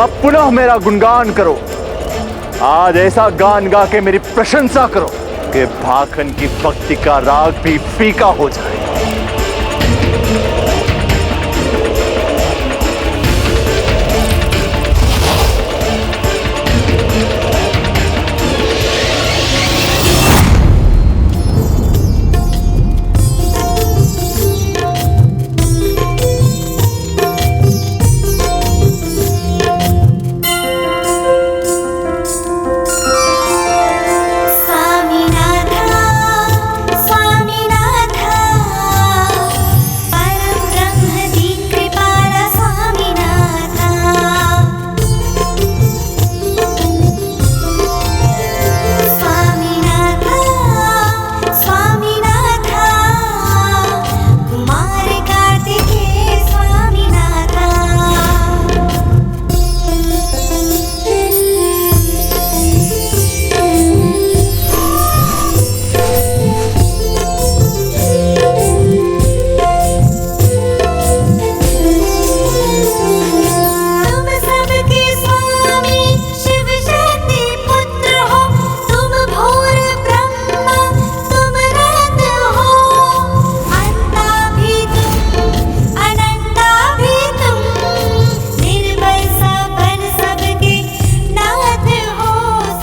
अब पुनः मेरा गुणगान करो। आज ऐसा गान गा के मेरी प्रशंसा करो कि भाखन की भक्ति का राग भी फीका हो जाए।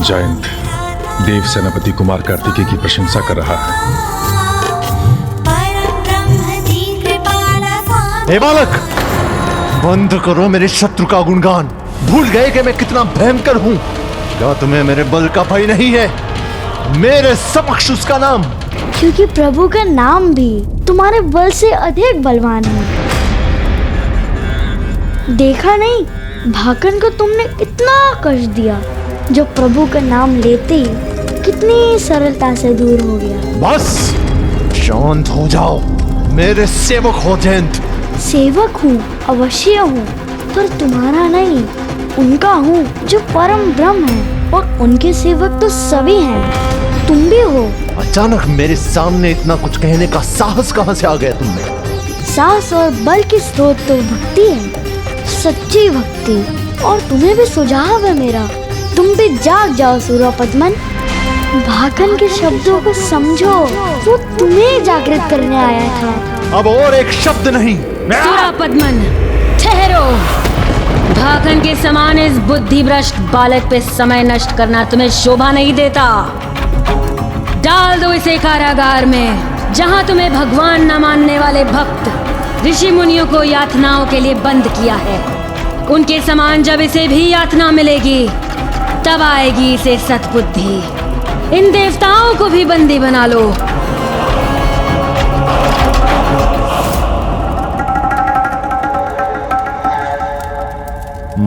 जयंत देव सेनापति कुमार कार्तिकेय की प्रशंसा कर रहा है। हे बालक, बंद करो मेरे शत्रु का गुणगान। भूल गए कि मैं कितना भयंकर हूं? क्या तुम्हें मेरे बल का भय नहीं है? मेरे समक्ष उसका नाम, क्योंकि प्रभु का नाम भी तुम्हारे बल से अधिक बलवान है। देखा नहीं, भाकन को तुमने इतना कष्ट दिया, जो प्रभु का नाम लेते ही कितनी सरलता से दूर हो गया। बस शांत हो जाओ, मेरे सेवक हो जयंत। सेवक हूँ, अवश्य हूँ, पर तुम्हारा नहीं, उनका हूँ जो परम ब्रह्म है, और उनके सेवक तो सभी हैं, तुम भी हो। अचानक मेरे सामने इतना कुछ कहने का साहस कहाँ से आ गया तुमने? साहस और बल की स्रोत तो भक्ति है, सच्ची भक्ति। और तुम्हें भी सुझाव है मेरा, तुम भी जाग जाओ सूरापद्मन। भाकन के शब्दों को समझो, वो तुम्हें जागृत करने आया था। अब और एक शब्द नहीं। सूरापद्मन, ठहरो। भाकन के समान इस बुद्धिभ्रष्ट बालक पे समय नष्ट करना तुम्हें शोभा नहीं देता। डाल दो इसे कारागार में, जहाँ तुम्हें भगवान न मानने वाले भक्त ऋषि मुनियों को यातनाओं के लिए बंद किया है। उनके समान जब इसे भी यातना मिलेगी, तब आएगी इसे सद्बुद्धि। इन देवताओं को भी बंदी बना लो।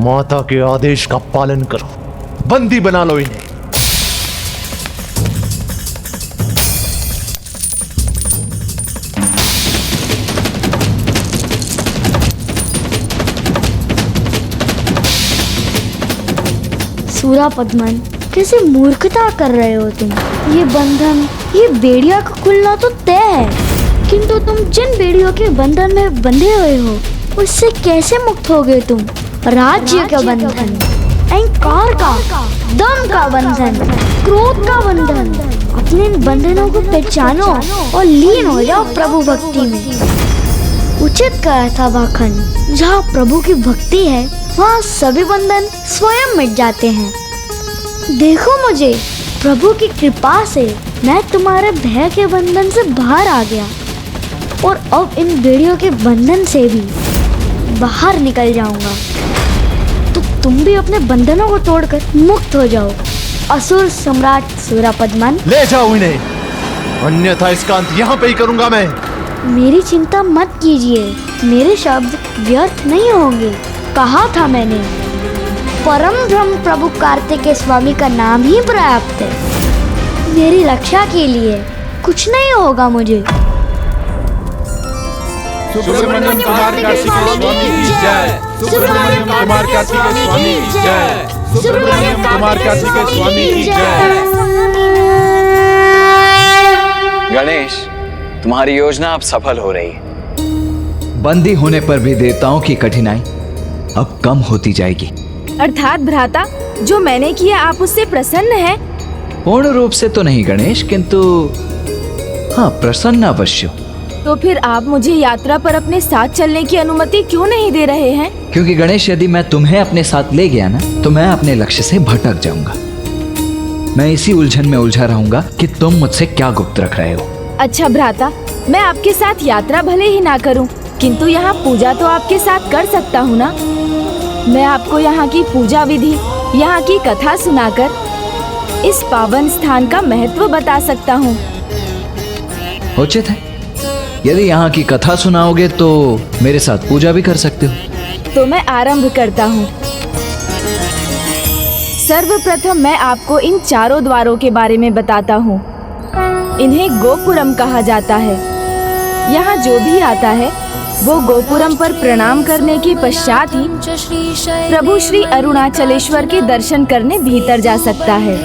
माता के आदेश का पालन करो, बंदी बना लो इन्हें। सूरापद्मन, कैसे मूर्खता कर रहे हो तुम? ये बंधन, ये बेड़िया का खुलना तो तय है, किंतु तुम जिन बेड़ियों के बंधन में बंधे हुए हो, उससे कैसे मुक्त होगे तुम? राज्य का बंधन, अहंकार का, दम का बंधन, क्रोध का बंधन। अपने इन बंधनों को पहचानो और लीन हो जाओ प्रभु भक्ति में। उचित कहा था भाकन, जहाँ प्रभु की भक्ति है, वहाँ सभी बंधन स्वयं मिट जाते हैं। देखो मुझे, प्रभु की कृपा से मैं तुम्हारे भय के बंधन से बाहर आ गया, और अब इन बेड़ियों के बंधन से भी बाहर निकल जाऊंगा। तो तुम भी अपने बंधनों को तोड़कर मुक्त हो जाओ, असुर सम्राट सूरापद्मन। ले जाओ इन्हें, अन्यथा इसका अंत यहाँ पे ही करूंगा मैं। मेरी चिंता मत कीजिए, मेरे शब्द व्यर्थ नहीं होंगे। कहा था मैंने, परम ब्रह्म प्रभु कार्तिकेय स्वामी का नाम ही पर्याप्त है। मेरी रक्षा के लिए कुछ नहीं होगा मुझे। सुब्रमण्यम कुमार कार्तिकेय स्वामी की जय। सुब्रमण्यम कुमार कार्तिकेय स्वामी की जय। सुब्रमण्यम कुमार कार्तिकेय स्वामी की जय। गणेश, तुम्हारी योजना अब सफल हो रही है। बंदी होने पर भी देवताओं की कठिनाई अब कम होती जाएगी। अर्थात भ्राता, जो मैंने किया आप उससे प्रसन्न हैं? पूर्ण रूप से तो नहीं गणेश, किंतु हाँ, प्रसन्न अवश्य। तो फिर आप मुझे यात्रा पर अपने साथ चलने की अनुमति क्यों नहीं दे रहे हैं? क्योंकि गणेश, यदि मैं तुम्हें अपने साथ ले गया ना, तो मैं अपने लक्ष्य से भटक जाऊंगा। मैं इसी उलझन में उलझा रहूंगा कि तुम मुझसे क्या गुप्त रख रहे हो। अच्छा भ्राता, मैं आपके साथ यात्रा भले ही ना करूं, किंतु यहाँ पूजा तो आपके साथ कर सकता हूँ ना। मैं आपको यहाँ की पूजा विधि, यहाँ की कथा सुनाकर इस पावन स्थान का महत्व बता सकता हूँ। उचित है। यदि यहाँ की कथा सुनाओगे तो मेरे साथ पूजा भी कर सकते हो। तो मैं आरंभ करता हूँ। सर्वप्रथम मैं आपको इन चारों द्वारों के बारे में बताता हूँ। इन्हें गोपुरम कहा जाता है। यहाँ जो भी आता है वो गोपुरम पर प्रणाम करने के पश्चात ही प्रभु श्री अरुणाचलेश्वर के दर्शन करने भीतर जा सकता है।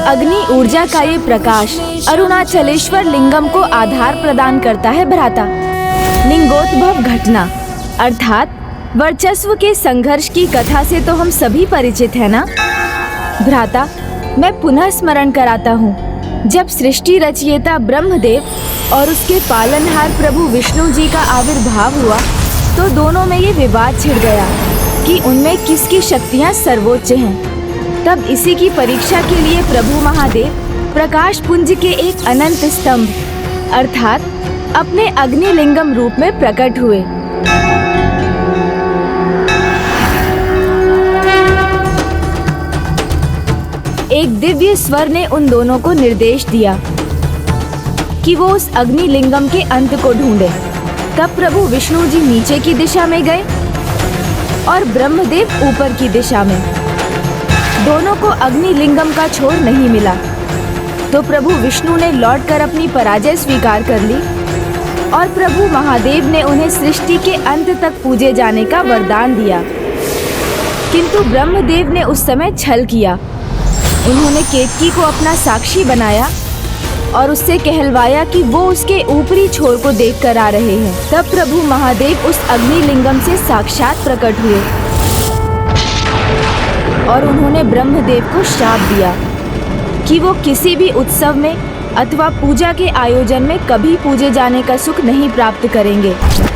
अग्नि ऊर्जा का ये प्रकाश अरुणाचलेश्वर लिंगम को आधार प्रदान करता है भ्राता। लिंगोद्भव घटना अर्थात वर्चस्व के संघर्ष की कथा से तो हम सभी परिचित हैं ना भ्राता। मैं पुनः स्मरण कराता हूँ, जब सृष्टि रचयिता ब्रह्मदेव और उसके पालनहार प्रभु विष्णु जी का आविर्भाव हुआ तो दोनों में ये विवाद छिड़ गया कि उनमें किसकी शक्तियाँ सर्वोच्च हैं। तब इसी की परीक्षा के लिए प्रभु महादेव प्रकाश पुंज के एक अनंत स्तंभ अर्थात अपने अग्निलिंगम रूप में प्रकट हुए। एक दिव्य स्वर ने उन दोनों को निर्देश दिया कि वो उस अग्निलिंगम के अंत को ढूंढे। तब प्रभु विष्णु जी नीचे की दिशा में गए और ब्रह्मदेव ऊपर की दिशा में। दोनों को अग्निलिंगम का छोर नहीं मिला तो प्रभु विष्णु ने लौटकर अपनी पराजय स्वीकार कर ली और प्रभु महादेव ने उन्हें सृष्टि के अंत तक पूजे जाने का वरदान दिया। किंतु ब्रह्मदेव ने उस समय छल किया। उन्होंने केतकी को अपना साक्षी बनाया और उससे कहलवाया कि वो उसके ऊपरी छोर को देखकर आ रहे हैं। तब प्रभु महादेव उस अग्निलिंगम से साक्षात प्रकट हुए और उन्होंने ब्रह्मदेव को श्राप दिया कि वो किसी भी उत्सव में अथवा पूजा के आयोजन में कभी पूजे जाने का सुख नहीं प्राप्त करेंगे।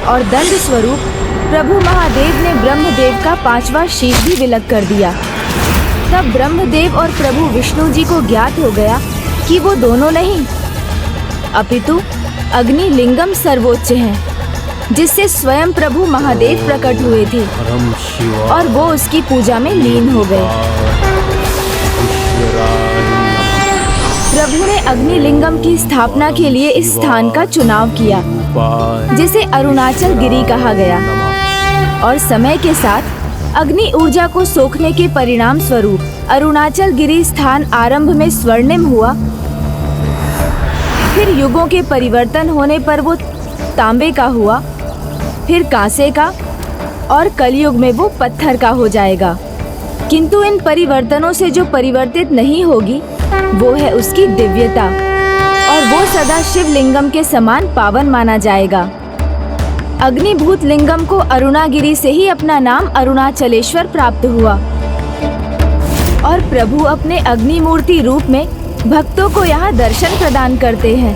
और दंड स्वरूप प्रभु महादेव ने ब्रह्मदेव का 5वां शीश भी विलग कर दिया। तब ब्रह्मदेव और प्रभु विष्णु जी को ज्ञात हो गया कि वो दोनों नहीं अपितु अग्निलिंगम सर्वोच्च हैं, जिससे स्वयं प्रभु महादेव प्रकट हुए थे और वो उसकी पूजा में लीन हो गए। प्रभु ने अग्निलिंगम की स्थापना के लिए इस स्थान का चुनाव किया, जिसे अरुणाचल गिरी कहा गया। और समय के साथ अग्नि ऊर्जा को सोखने के परिणाम स्वरूप अरुणाचल गिरी स्थान आरंभ में स्वर्णिम हुआ, फिर युगों के परिवर्तन होने पर वो तांबे का हुआ, फिर कांसे का और कलयुग में वो पत्थर का हो जाएगा। किंतु इन परिवर्तनों से जो परिवर्तित नहीं होगी वो है उसकी दिव्यता और वो सदा शिवलिंगम के समान पावन माना जाएगा। अग्निभूत लिंगम को अरुणागिरी से ही अपना नाम अरुणाचलेश्वर प्राप्त हुआ और प्रभु अपने अग्नि मूर्ति रूप में भक्तों को यहाँ दर्शन प्रदान करते हैं।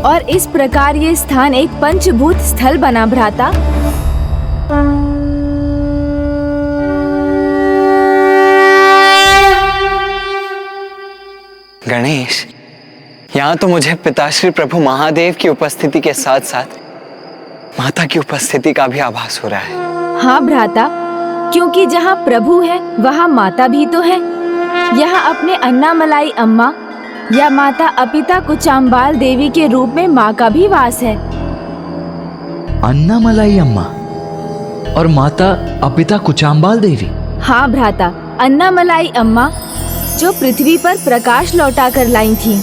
और इस प्रकार ये स्थान एक पंचभूत स्थल बना भ्राता। गणेश, यहाँ तो मुझे पिताश्री प्रभु महादेव की उपस्थिति के साथ साथ माता की उपस्थिति का भी आभास हो रहा है। हाँ भ्राता, क्योंकि जहाँ प्रभु है वहाँ माता भी तो है। यहाँ अपने अन्नामलाई अम्मा या माता अपिता कुचाम्बाल देवी के रूप में माँ का भी वास है। अन्नामलाई अम्मा और माता अपिता कुचाम्बाल देवी? हाँ भ्राता, अन्नामलाई अम्मा जो पृथ्वी पर प्रकाश लौटा कर लाई थी।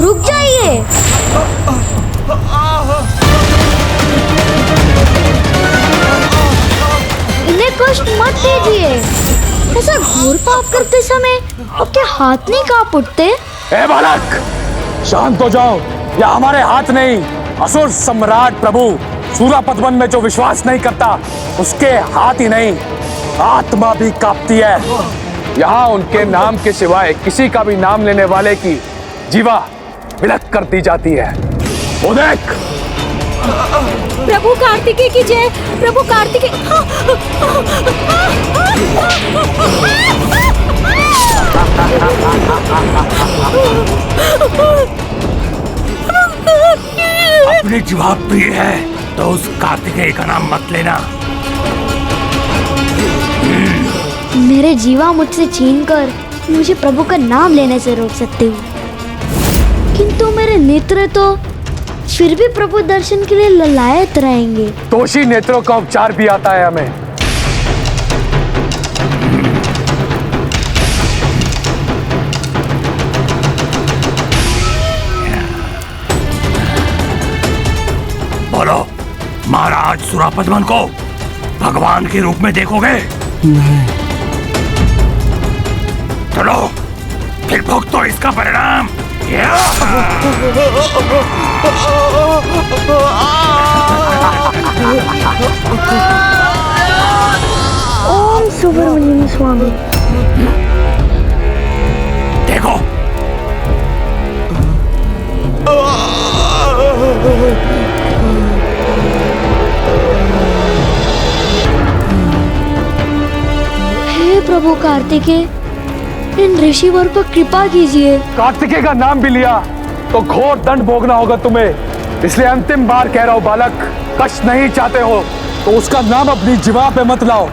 रुक जाइए। इन्हें कष्ट मत दीजिए। ऐसा घोर पाप करते समय आपके हाथ नहीं कांप उठते? ए बालक, शांत हो जाओ। यह हमारे हाथ नहीं, असुर सम्राट प्रभु सूरापद्मन में जो विश्वास नहीं करता उसके हाथ ही नहीं, आत्मा भी कांपती है। यहाँ उनके नाम के सिवाय किसी का भी नाम लेने वाले की जीवा विलक कर दी जाती है। वो देख। प्रभु कार्तिकेय की जय। प्रभु कार्तिकेय। अपनी जीवा प्रिय है तो उस कार्तिकेय का नाम मत लेना। मेरे जीवा मुझसे छीनकर मुझे प्रभु का नाम लेने से रोक सकते हो, किंतु मेरे नेत्र तो फिर भी प्रभु दर्शन के लिए ललायत रहेंगे। दोषी नेत्रों का उपचार भी आता है हमें। बोलो, महाराज सूरापद्मन को भगवान के रूप में देखोगे? नहीं। चलो फिर भुगतो इसका परिणाम। ओम सुब्रमण्यम स्वामी। देखो, हे प्रभु कार्तिकेय, इन ऋषिवर पर कृपा कीजिए। कार्तिकेय का नाम भी लिया तो घोर दंड भोगना होगा तुम्हें, इसलिए अंतिम बार कह रहा हूं बालक, कष्ट नहीं चाहते हो तो उसका नाम अपनी जीवा पे मत लाओ।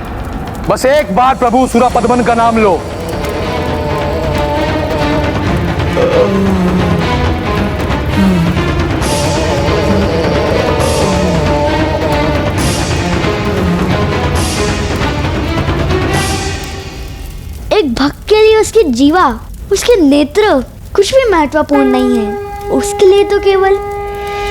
बस एक बार प्रभु सूरापद्मन का नाम लो। एक भक्त के लिए उसकी जीवा, उसके नेत्र कुछ भी महत्वपूर्ण नहीं है। उसके लिए तो केवल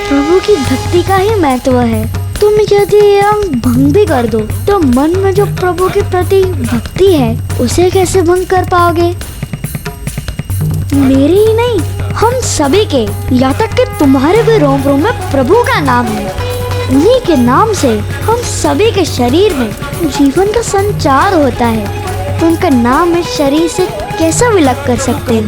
प्रभु की भक्ति का ही महत्व है। तुम यदि ये अंग भंग भी कर दो तो मन में जो प्रभु के प्रति भक्ति है उसे कैसे भंग कर पाओगे? मेरे ही नहीं, हम सभी के, यहाँ तक कि तुम्हारे भी रोम रोम में प्रभु का नाम है। उन्हीं के नाम से हम सभी के शरीर में जीवन का संचार होता है। उनका नाम इस शरीर से कैसा विलग कर सकते हैं?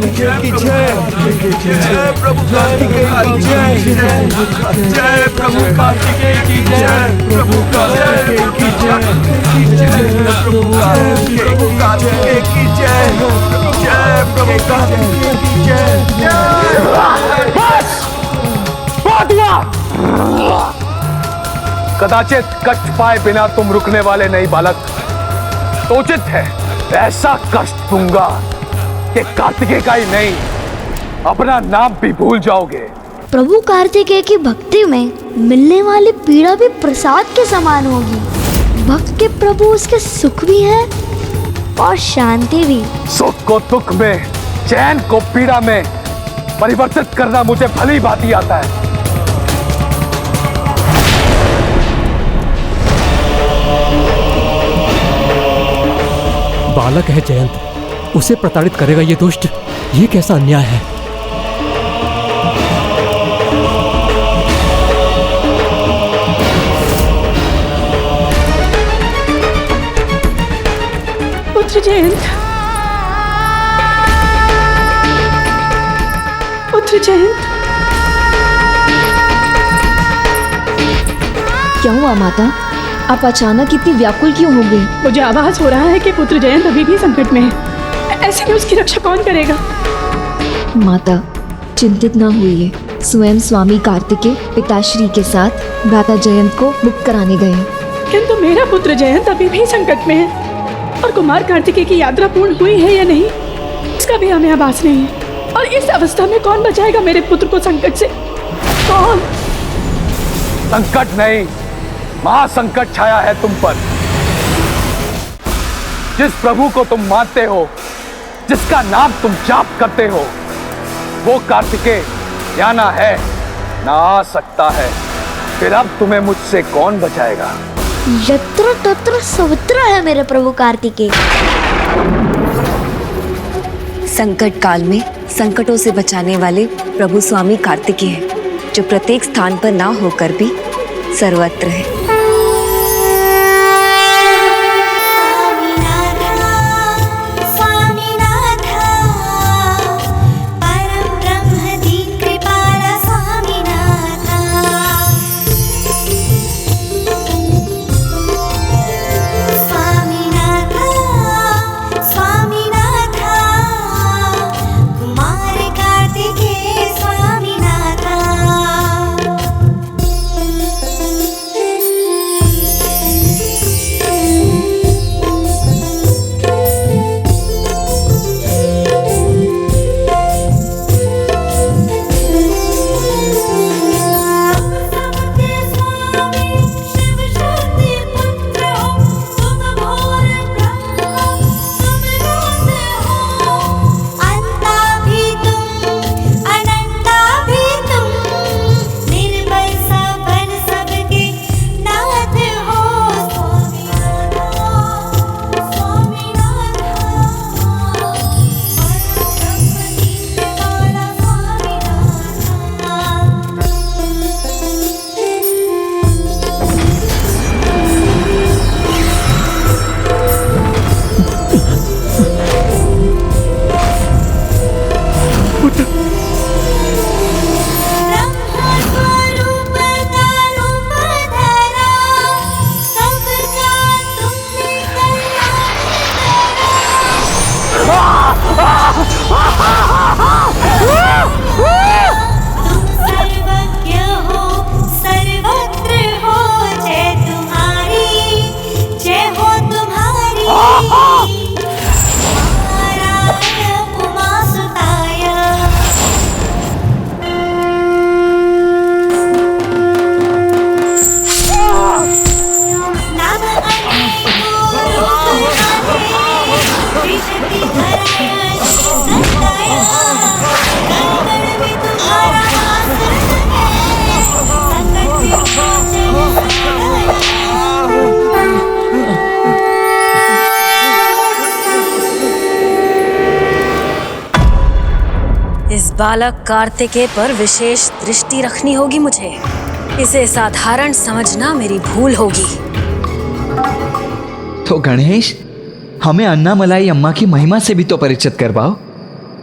कदाचित कष्ट पाए बिना तुम रुकने वाले नहीं बालक, तो उचित है ऐसा कष्ट दूंगा कि कार्तिकेय का ही नहीं, अपना नाम भी भूल जाओगे। प्रभु कार्तिकेय की भक्ति में मिलने वाली पीड़ा भी प्रसाद के समान होगी। भक्त के प्रभु उसके सुख भी है और शांति भी। सुख को दुख में, चैन को पीड़ा में परिवर्तित करना मुझे भली भांति आता है। बालक है जयंत, उसे प्रताड़ित करेगा ये दुष्ट? ये कैसा अन्याय है? पुत्र जयंत, पुत्र जयंत। क्या हुआ माता? आप अचानक इतनी व्याकुल क्यों हो गई? मुझे आभास हो रहा है कि पुत्र जयंत अभी भी संकट में है। ऐसे में उसकी रक्षा कौन करेगा? माता चिंतित न होइए, स्वयं स्वामी कार्तिकेय पिताश्री के साथ भ्राता जयंत को मुक्त कराने गए। किंतु मेरा पुत्र जयंत अभी भी संकट में है और कुमार कार्तिकेय की यात्रा पूर्ण हुई है या नहीं इसका भी हमें आभास नहीं है। और इस अवस्था में कौन बचाएगा मेरे पुत्र को संकट से? कौन? संकट नहीं, महासंकट छाया है तुम पर। जिस प्रभु को तुम मानते हो, जिसका नाम तुम जाप करते हो, वो कार्तिकेय या ना है ना आ सकता है। फिर अब तुम्हें मुझसे कौन बचाएगा? यत्र तत्र सर्वत्र है मेरे प्रभु कार्तिकेय। संकट काल में संकटों से बचाने वाले प्रभु स्वामी कार्तिकेय हैं, जो प्रत्येक स्थान पर ना होकर भी सर्वत्र है। इस बालक कार्तिकेय पर विशेष दृष्टि रखनी होगी मुझे। इसे साधारण समझना मेरी भूल होगी। तो गणेश, हमें अन्नामलाई अम्मा की महिमा से भी तो परिचित करवाओ।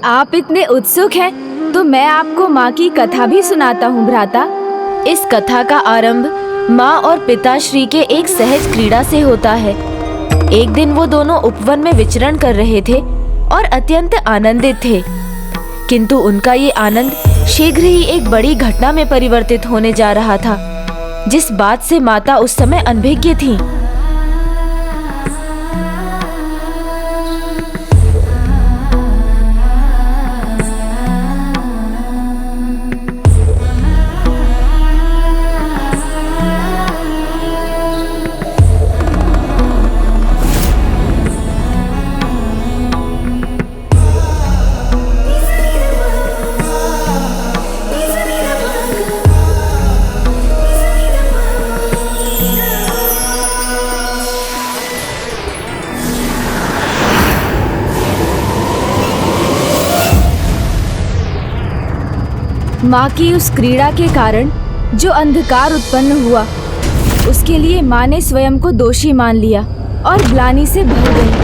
आप इतने उत्सुक हैं तो मैं आपको माँ की कथा भी सुनाता हूँ भ्राता। इस कथा का आरंभ माँ और पिताश्री के एक सहज क्रीड़ा से होता है। एक दिन वो दोनों उपवन में विचरण कर रहे थे और अत्यंत आनंदित थे, किंतु उनका ये आनंद शीघ्र ही एक बड़ी घटना में परिवर्तित होने जा रहा था, जिस बात से माता उस समय अनभिज्ञ थीं। माँ की उस क्रीड़ा के कारण जो अंधकार उत्पन्न हुआ, उसके लिए माँ ने स्वयं को दोषी मान लिया और ग्लानि से भर गई।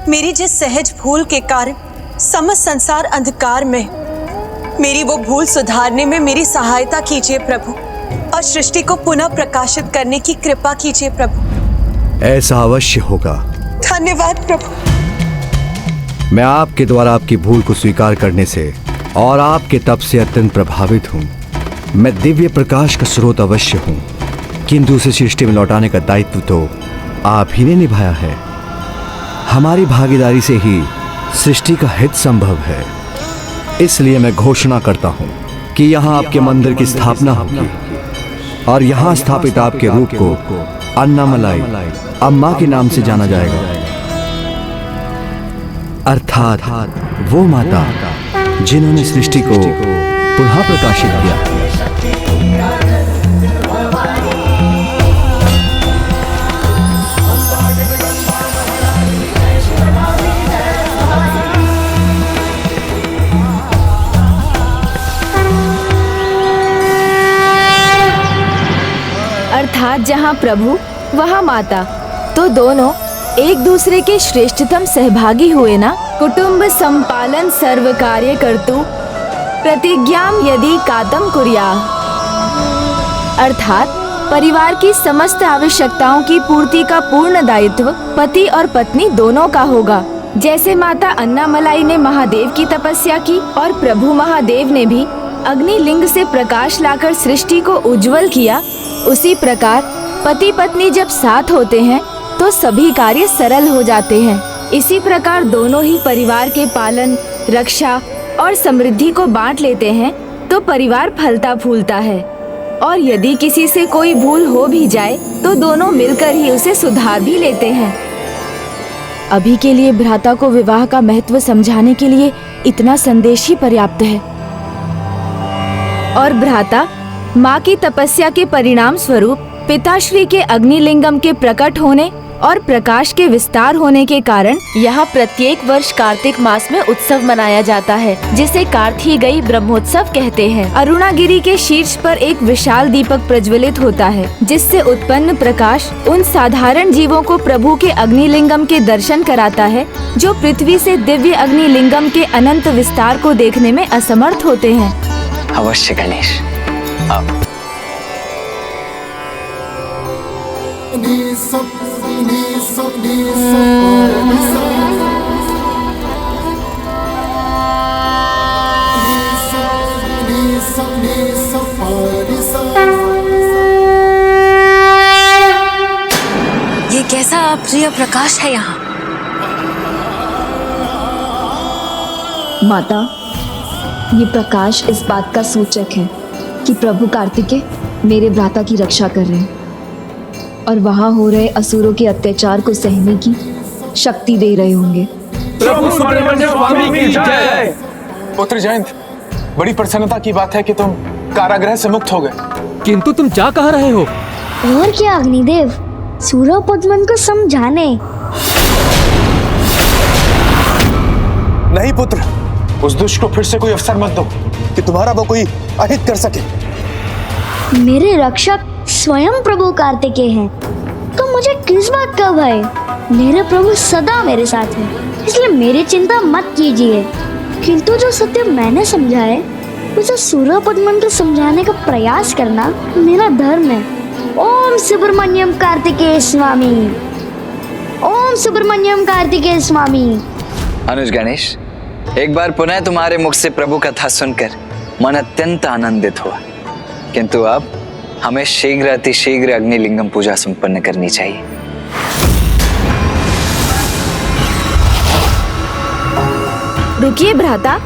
मेरी जिस सहज भूल के कारण समस्त संसार अंधकार में, मेरी वो भूल सुधारने में मेरी सहायता कीजिए प्रभु, और सृष्टि को पुनः प्रकाशित करने की कृपा कीजिए प्रभु। ऐसा अवश्य होगा। धन्यवाद प्रभु। मैं आपके द्वारा आपकी भूल को स्वीकार करने से और आपके तप से अत्यंत प्रभावित हूँ। मैं दिव्य प्रकाश का स्रोत अवश्य हूँ, किंतु उसे सृष्टि में लौटाने का दायित्व तो आप ही ने निभाया है। हमारी भागीदारी से ही सृष्टि का हित संभव है। इसलिए मैं घोषणा करता हूँ कि यहाँ आपके मंदिर की स्थापना होगी और यहाँ स्थापित आपके रूप को अन्नामलाई अम्मा के नाम से जाना जाएगा, अर्थात वो माता जिन्होंने सृष्टि को पुनः प्रकाशित किया। अर्थात जहाँ प्रभु वहाँ माता, तो दोनों एक दूसरे के श्रेष्ठतम सहभागी हुए ना। कुटुंब संपालन सर्व कार्य कर्तु प्रतिज्ञाम यदि कातम कुर्या, अर्थात परिवार की समस्त आवश्यकताओं की पूर्ति का पूर्ण दायित्व पति और पत्नी दोनों का होगा। जैसे माता अन्नामलाई ने महादेव की तपस्या की और प्रभु महादेव ने भी अग्निलिंग से प्रकाश लाकर सृष्टि को उज्जवल किया, उसी प्रकार पति पत्नी जब साथ होते हैं तो सभी कार्य सरल हो जाते हैं। इसी प्रकार दोनों ही परिवार के पालन, रक्षा और समृद्धि को बांट लेते हैं तो परिवार फलता फूलता है। और यदि किसी से कोई भूल हो भी जाए तो दोनों मिलकर ही उसे सुधार भी लेते हैं। अभी के लिए भ्राता को विवाह का महत्व समझाने के लिए इतना संदेश ही पर्याप्त है। और भ्राता माँ की तपस्या के परिणाम स्वरूप पिताश्री के अग्निलिंगम के प्रकट होने और प्रकाश के विस्तार होने के कारण यहाँ प्रत्येक वर्ष कार्तिक मास में उत्सव मनाया जाता है, जिसे कार्तिकेय ब्रह्मोत्सव कहते हैं। अरुणागिरी के शीर्ष पर एक विशाल दीपक प्रज्वलित होता है, जिससे उत्पन्न प्रकाश उन साधारण जीवों को प्रभु के अग्निलिंगम के दर्शन कराता है जो पृथ्वी से दिव्य अग्निलिंगम के अनंत विस्तार को देखने में असमर्थ होते हैं। अवश्य गणेश, आओ। ये कैसा अप्रिय प्रकाश है यहाँ? माता, ये प्रकाश इस बात का सूचक है कि प्रभु कार्तिकेय मेरे भ्राता की रक्षा कर रहे हैं और वहाँ हो रहे असुरों के अत्याचार को सहने की शक्ति दे रहे होंगे। प्रभु सुब्रमण्य स्वामी की जय। पुत्र जयंत, बड़ी प्रसन्नता की बात है कि तुम कारागृह से मुक्त हो गए। किंतु तुम क्या कह रहे हो? और क्या अग्निदेव, सूरपद्मन को समझाने। नहीं पुत्र, उस दुष्ट को फिर से कोई अवसर मत दो कि तुम्हारा वो कोई अहित कर सके। मेरे रक्षक स्वयं प्रभु कार्तिकेय हैं, तो मुझे किस बात का भय? मेरे प्रभु सदा मेरे साथ हैं, इसलिए मेरी चिंता मत कीजिए। किंतु जो सत्य मैंने समझा है उसे सूरपद्मन को समझाने का प्रयास करना मेरा धर्म है। ओम सुब्रमण्यम कार्तिकेय स्वामी, ओम सुब्रमण्यम कार्तिकेय स्वामी। अनुज गणेश, एक बार पुनः तुम्हारे मुख से प्रभु कथा सुनकर मन अत्यंत आनंदित हुआ, किंतु अब हमें शीघ्र अतिशीघ्र अग्निलिंगम पूजा संपन्न करनी चाहिए। रुकिए भ्राता,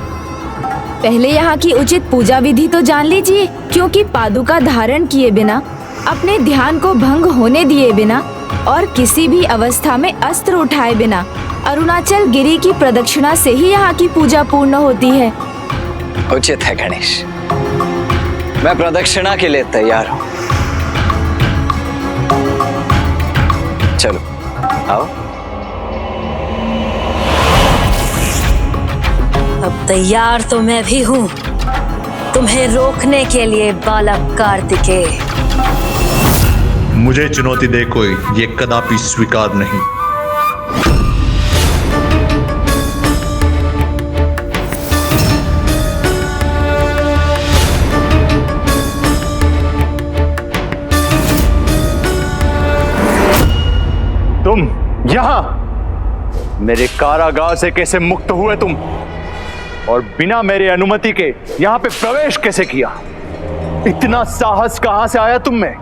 पहले यहाँ की उचित पूजा विधि तो जान लीजिए, क्योंकि पादुका धारण किए बिना, अपने ध्यान को भंग होने दिए बिना और किसी भी अवस्था में अस्त्र उठाए बिना अरुणाचल गिरी की प्रदक्षिणा से ही यहाँ की पूजा पूर्ण होती है। उचित है गणेश, मैं प्रदक्षिणा के लिए तैयार हूँ। चलो आओ। अब तैयार तो मैं भी हूँ तुम्हें रोकने के लिए बालक कार्तिकेय। मुझे चुनौती दे कोई, ये कदापि स्वीकार नहीं। तुम यहाँ मेरे कारागार से कैसे मुक्त हुए? तुम और बिना मेरी अनुमति के यहाँ पे प्रवेश कैसे किया? इतना साहस कहाँ से आया तुम में?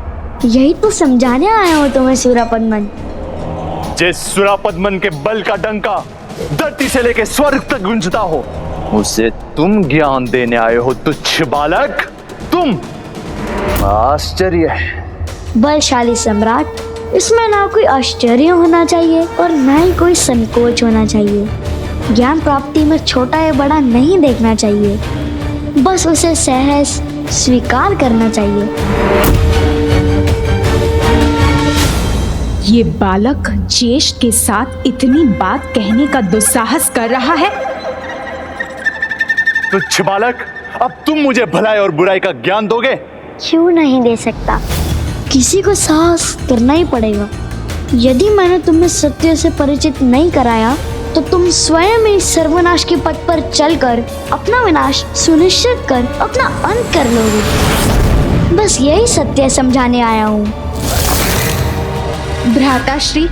यही तो समझाने आया हूँ तुम्हें सूरापद्मन। जिस सूरापद्मन के बल का डंका धरती से लेके स्वर्ग तक गूंजता हो, उसे तुम ज्ञान देने आए हो तुच्छ बालक। तुम आश्चर्य है। बलशाली सम्राट, इसमें ना कोई आश्चर्य होना चाहिए और ना ही कोई संकोच होना चाहिए। ज्ञान प्राप्ति में छोटा या बड़ा नहीं देखना चाहिए, बस उसे सहज स्वीकार करना चाहिए। ये बालक ज्येष्ठ के साथ इतनी बात कहने का दुस्साहस कर रहा है। तुच्छ बालक, अब तुम मुझे भलाई और बुराई का ज्ञान दोगे? क्यों नहीं दे सकता? किसी को साहस करना ही पड़ेगा। यदि मैंने तुम्हें सत्य से परिचित नहीं कराया तो तुम स्वयं ही सर्वनाश के पथ पर चलकर अपना विनाश सुनिश्चित कर अपना अंत कर लोगे। बस यही सत्य समझाने आया हूँ। भ्राताश्री,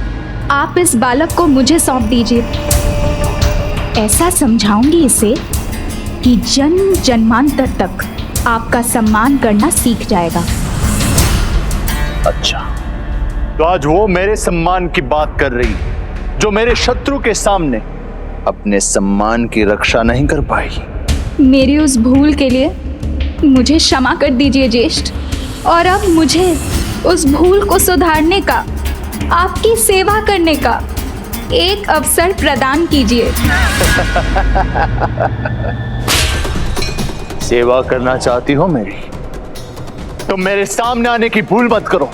आप इस बालक को मुझे सौंप दीजिए। ऐसा समझाऊंगी इसे कि जन्म जन्मांतर तक आपका सम्मान करना सीख जाएगा। अच्छा, तो आज वो मेरे सम्मान की बात कर रही है जो मेरे शत्रु के सामने अपने सम्मान की रक्षा नहीं कर पाई। मेरी उस भूल के लिए मुझे क्षमा कर दीजिए ज्येष्ठ, और अब मुझे उस भूल को सुधारने का, आपकी सेवा करने का एक अवसर प्रदान कीजिए। सेवा करना चाहती हो मेरी, तो मेरे सामने आने की भूल मत करो।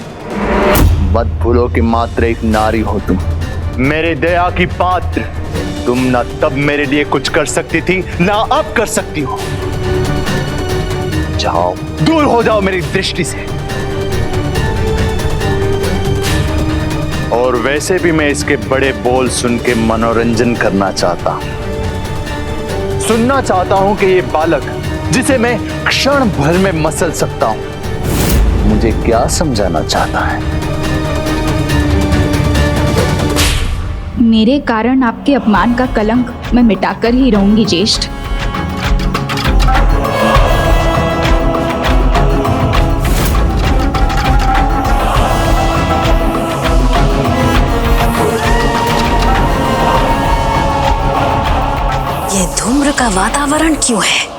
मत भूलो कि मात्र एक नारी हो तुम, मेरे दया की पात्र। तुम ना तब मेरे लिए कुछ कर सकती थी, ना अब कर सकती हो। जाओ, दूर हो जाओ मेरी दृष्टि से। और वैसे भी मैं इसके बड़े बोल सुन के मनोरंजन करना चाहता हूं। सुनना चाहता हूं कि ये बालक, जिसे मैं क्षण भर में मसल सकता हूं, मुझे क्या समझाना चाहता है। मेरे कारण आपके अपमान का कलंक मैं मिटाकर ही रहूंगी ज्येष्ठ। ये धूम्र का वातावरण क्यों है?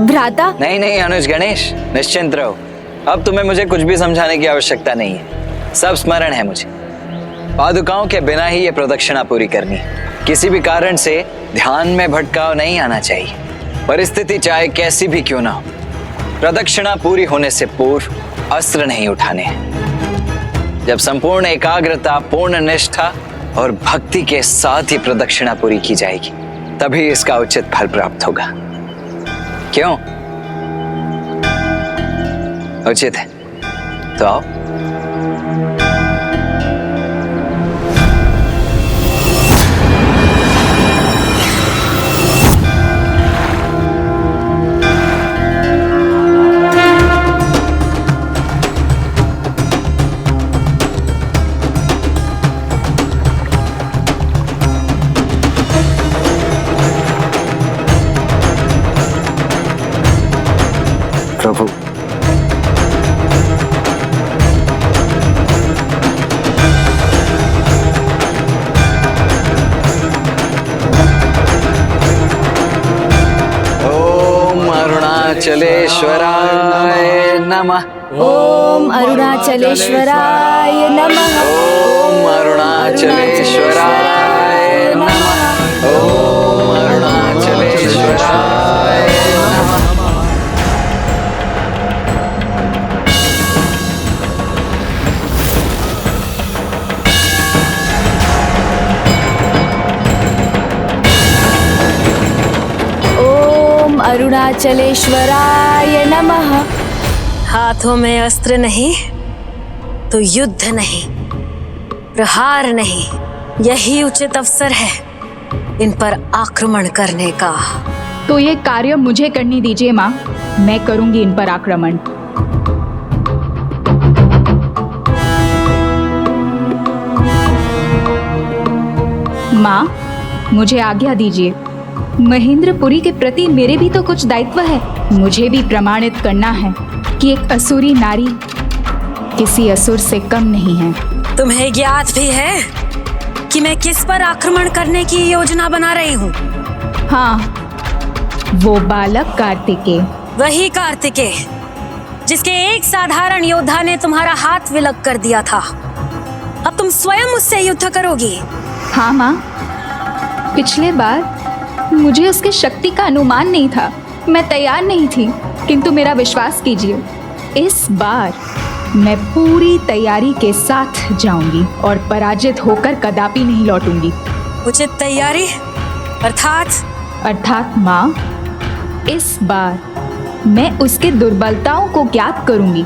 भ्राता, नहीं नहीं अनुज गणेश, निश्चिंत रहो। अब तुम्हें मुझे कुछ भी समझाने की आवश्यकता नहीं है। सब स्मरण है मुझे। पादुकाओं के बिना ही ये प्रदक्षिणा पूरी करनी है। किसी भी कारण से ध्यान में भटकाव नहीं आना चाहिए। परिस्थिति चाहे कैसी भी क्यों ना हो, प्रदक्षिणा पूरी होने से पूर्व अस्त्र नहीं उठाने हैं। जब संपूर्ण एकाग्रता, पूर्ण निष्ठा और भक्ति के साथ ही प्रदक्षिणा पूरी की जाएगी, तभी इसका उचित फल प्राप्त होगा। क्यों? उचित है तो आओ। प्रभु, ओम अरुणाचलेश्वराय नमः। ओम अरुणाचलेश्वराय नमः। ओम अरुणाचलेश्वराय नमः। ओम अरुणाचलेश्वराय नमः। ओम अरुणाचलेश्वराय नमः। हाथों में अस्त्र नहीं तो युद्ध नहीं, प्रहार नहीं, यही उचित अवसर है इन पर आक्रमण करने का। तो ये कार्य मुझे करने दीजिए माँ, मैं करूंगी इन पर आक्रमण। माँ, मुझे आज्ञा दीजिए। महेंद्रपुरी के प्रति मेरे भी तो कुछ दायित्व है। मुझे भी प्रमाणित करना है कि एक असुरी नारी किसी असुर से कम नहीं है। तुम्हें ज्ञात भी है कि मैं किस पर आक्रमण करने की योजना बना रही हूँ? हाँ, वो बालक कार्तिकेय। वही कार्तिकेय जिसके एक साधारण योद्धा ने तुम्हारा हाथ विलग कर दिया था। अब तुम स्वयं उससे युद्ध करोगी? हाँ माँ, पिछले बार मुझे उसके शक्ति का अनुमान नहीं था, मैं तैयार नहीं थी, किंतु मेरा विश्वास कीजिए, इस बार मैं पूरी तैयारी के साथ जाऊंगी और पराजित होकर कदापि नहीं लौटूंगी। उचित तैयारी अर्थात माँ, इस बार मैं उसके दुर्बलताओं को ज्ञात करूंगी,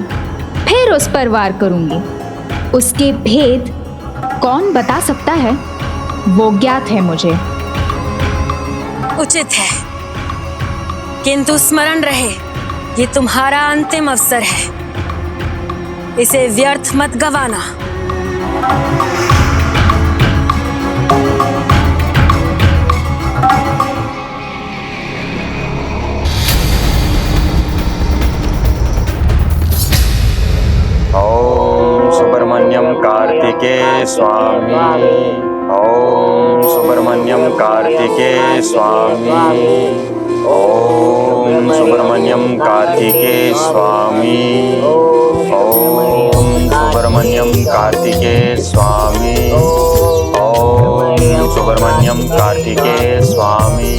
फिर उस पर वार करूंगी। उसके भेद कौन बता सकता है, वो ज्ञात है मुझे। उचित है, किंतु स्मरण रहे ये तुम्हारा अंतिम अवसर है, इसे व्यर्थ मत गवाना। ओम सुब्रमण्यम कार्तिकेय स्वामी। ओम सुब्रमण्यम कार्तिकेय स्वामी। ओम सुब्रमण्यम कार्तिकेय स्वामी। ओम सुब्रमण्यम कार्तिकेय स्वामी। ओम सुब्रमण्यम कार्तिकेय स्वामी।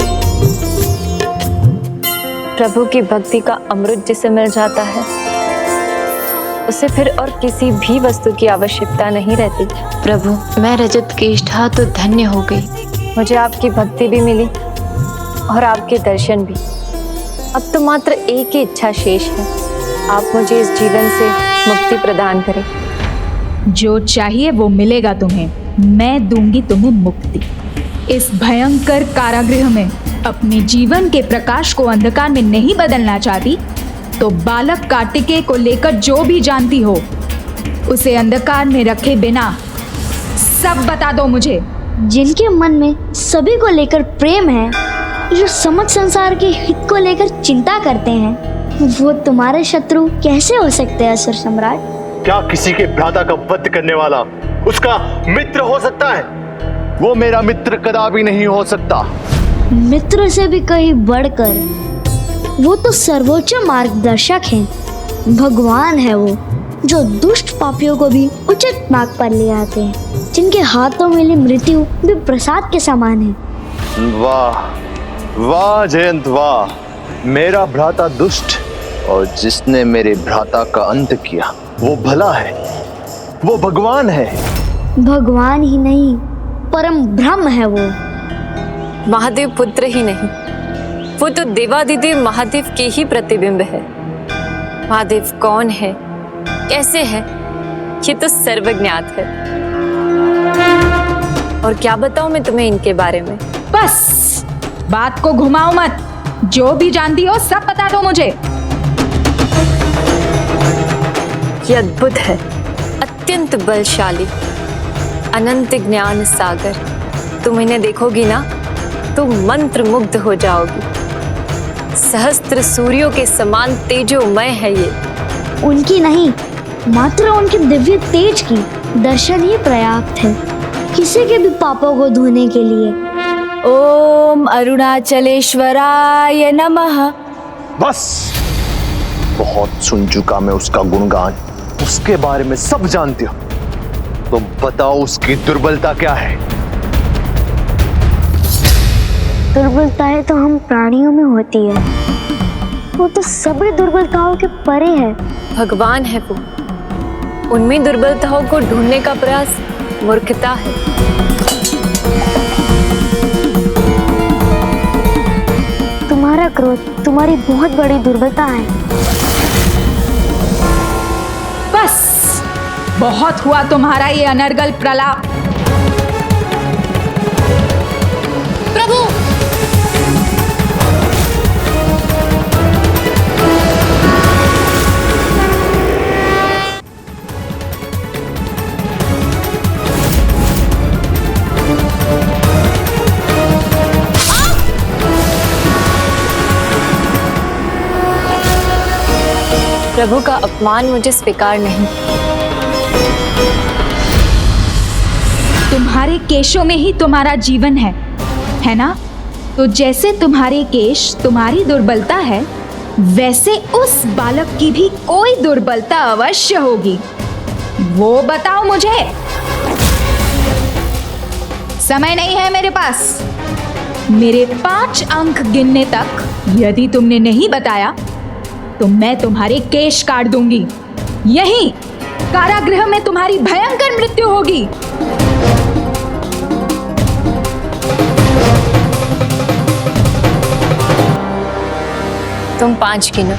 प्रभु की भक्ति का अमृत जिसे मिल जाता है, उसे फिर और किसी भी वस्तु की आवश्यकता नहीं रहती। प्रभु, मैं रजत केष्ठा तो धन्य हो गई। मुझे आपकी भक्ति भी मिली और आपके दर्शन भी। अब तो मात्र एक ही इच्छा शेष है, आप मुझे इस जीवन से मुक्ति प्रदान करें। जो चाहिए वो मिलेगा तुम्हें, मैं दूंगी तुम्हें मुक्ति। इस भयंकर कारागृह में अपने जीवन के प्रकाश को अंधकार में नहीं बदलना चाहती तो बालक कार्तिकेय को लेकर जो भी जानती हो उसे अंधकार में रखे बिना सब बता दो मुझे। जिनके मन में सभी को लेकर प्रेम है, जो समझ संसार के हित को लेकर चिंता करते हैं, वो तुम्हारे शत्रु कैसे हो सकते हैं असुर सम्राट? क्या किसी के भ्राता का वध करने वाला उसका मित्र हो सकता है? वो मेरा मित्र कदापि नहीं हो सकता। मित्र से भी कहीं बढ़कर वो तो सर्वोच्च मार्गदर्शक हैं, भगवान है वो, जो दुष्ट पापियों को भी उचित मार्ग पर ले आते हैं, जिनके हाथों मिली मृत्यु भी प्रसाद के समान है। वाह वाह जयंत वाह, मेरा भ्राता दुष्ट और जिसने मेरे भ्राता का अंत किया वो भला है, वो भगवान है। भगवान ही नहीं, परम ब्रह्म है वो। महादेव पुत्र ही नहीं, वो तो देवादिदेव महादेव के ही प्रतिबिंब है। महादेव कौन है, कैसे है, ये तो सर्वज्ञात है। और क्या बताऊं मैं तुम्हें इनके बारे में? बस बात को घुमाओ मत, जो भी जानती हो सब बता दो मुझे। ये अद्भुत है, अत्यंत बलशाली, अनंत ज्ञान सागर। तुम इन्हें देखोगी ना तो मंत्र मुग्ध हो जाओगी। सहस्त्र सूर्यों के समान तेजोमय है ये। उनकी नहीं, मात्र उनके दिव्य तेज की दर्शन ही पर्याप्त है किसी के भी पापों को धोने के लिए। ओम अरुणाचलेश्वराय नमः। बस बहुत सुन चुका मैं उसका गुणगान, उसके बारे में सब जानती हो, तो बताओ उसकी दुर्बलता क्या है? दुर्बलताएं तो हम प्राणियों में होती है, वो तो सभी दुर्बलताओं के परे है। भगवान है वो, उनमें दुर्बलताओं को ढूंढने का प्रयास मूर्खता है। तुम्हारा क्रोध तुम्हारी बहुत बड़ी दुर्बलता है। बस बहुत हुआ तुम्हारा ये अनर्गल प्रलाप। प्रभु, प्रभु का अपमान मुझे स्वीकार नहीं। तुम्हारे केशों में ही तुम्हारा जीवन है ना? तो जैसे तुम्हारे केश तुम्हारी दुर्बलता है, वैसे उस बालक की भी कोई दुर्बलता अवश्य होगी। वो बताओ मुझे। समय नहीं है मेरे पास। मेरे 5 अंक गिनने तक यदि तुमने नहीं बताया तो मैं तुम्हारे केश काट दूंगी। यहीं कारागृह में तुम्हारी भयंकर मृत्यु होगी। तुम 5 गिनो,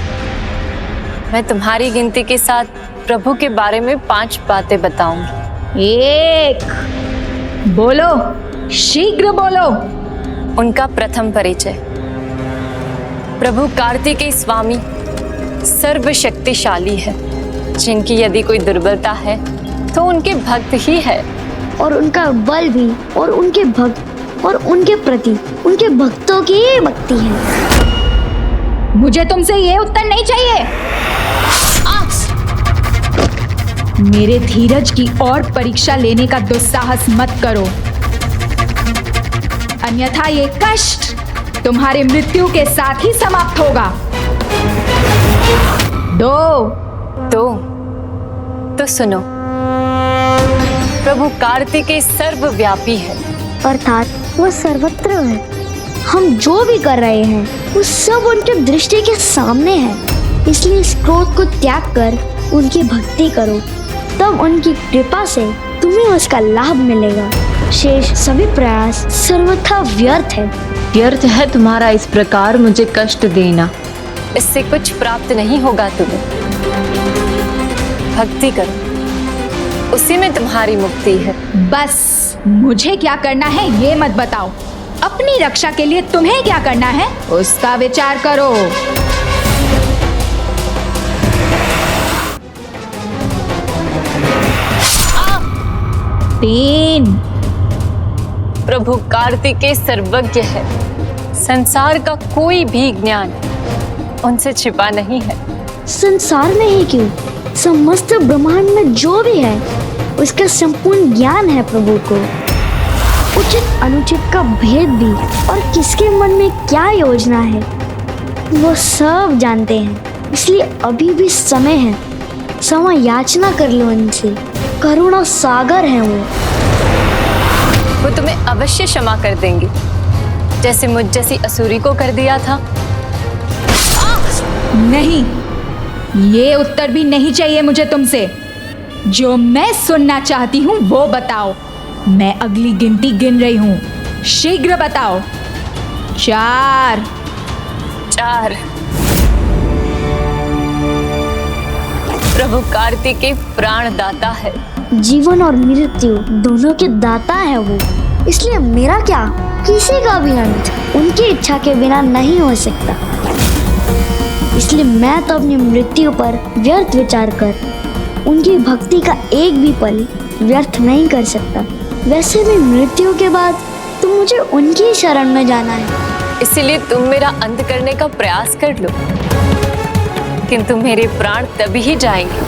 मैं तुम्हारी गिनती के साथ प्रभु के बारे में 5 बातें बताऊंगी। 1, बोलो, शीघ्र बोलो। उनका प्रथम परिचय। प्रभु कार्तिकेय स्वामी सर्वशक्तिशाली है, जिनकी यदि कोई दुर्बलता है तो उनके भक्त ही है, और उनका बल भी, और उनके भक्त और उनके प्रति उनके भक्तों की भक्ति है। मुझे तुमसे ये उत्तर नहीं चाहिए। मेरे धीरज की और परीक्षा लेने का दुस्साहस मत करो, अन्यथा ये कष्ट तुम्हारी मृत्यु के साथ ही समाप्त होगा। 2 तो सुनो, प्रभु कार्तिकेय सर्वव्यापी है, अर्थात वो सर्वत्र है। हम जो भी कर रहे हैं वो सब उनके दृष्टि के सामने है। इसलिए इस क्रोध को त्याग कर उनकी भक्ति करो, तब उनकी कृपा से तुम्हें उसका लाभ मिलेगा। शेष सभी प्रयास सर्वथा व्यर्थ है। व्यर्थ है तुम्हारा इस प्रकार मुझे कष्ट देना। इससे कुछ प्राप्त नहीं होगा तुम्हें। भक्ति करो, उसी में तुम्हारी मुक्ति है। बस मुझे क्या करना है ये मत बताओ। अपनी रक्षा के लिए तुम्हें क्या करना है उसका विचार करो। तीन, प्रभु कार्तिकेय सर्वज्ञ है। संसार का कोई भी ज्ञान उनसे छिपा नहीं है। संसार में ही क्यों, समस्त ब्रह्मांड में जो भी है उसका संपूर्ण ज्ञान है प्रभु को। उचित अनुचित का भेद भी, और किसके मन में क्या योजना है वो सब जानते हैं। इसलिए अभी भी समय है, समय याचना कर लो उनसे। करुणा सागर है वो तुम्हें अवश्य क्षमा कर देंगे, जैसे मुझ जैसी असुरी को कर दिया था। नहीं, ये उत्तर भी नहीं चाहिए मुझे तुमसे। जो मैं सुनना चाहती हूँ वो बताओ। मैं अगली गिनती गिन रही हूँ, शीघ्र बताओ। 4। प्रभु कार्तिकेय प्राणदाता है। जीवन और मृत्यु दोनों के दाता है वो। इसलिए मेरा क्या, किसी का भी अंत उनकी इच्छा के बिना नहीं हो सकता। इसलिए मैं तो अपनी मृत्यु पर व्यर्थ विचार कर उनकी भक्ति का एक भी पल व्यर्थ नहीं कर सकता। वैसे भी मृत्यु के बाद तो मुझे उनकी शरण में जाना है। इसलिए तुम मेरा अंत करने का प्रयास कर लो, किंतु मेरे प्राण तभी ही जाएंगे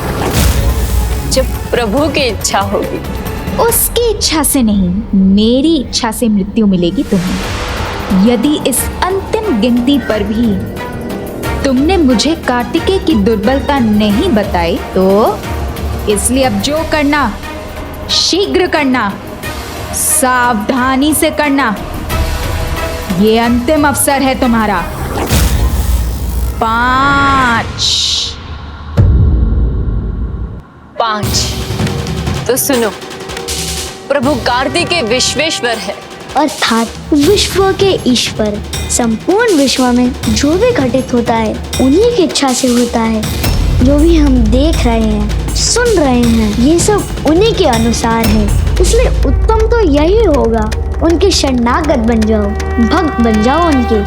जब प्रभु की इच्छा होगी। उसकी इच्छा से नहीं, मेरी इच्छा से मृत्यु मिलेगी तुम्हें। यदि इस अंतिम गिनती पर भी तुमने मुझे कार्तिकेय की दुर्बलता नहीं बताई तो इसलिए अब जो करना शीघ्र करना, सावधानी से करना। ये अंतिम अवसर है तुम्हारा। 5। तो सुनो, प्रभु कार्तिकेय विश्वेश्वर है, अर्थात विश्व के ईश्वर। संपूर्ण विश्व में जो भी घटित होता है उन्हीं की इच्छा से होता है। जो भी हम देख रहे हैं, सुन रहे हैं, ये सब उन्हीं के अनुसार है। इसलिए उत्तम तो यही होगा, उनके शरणागत बन जाओ, भक्त बन जाओ उनके।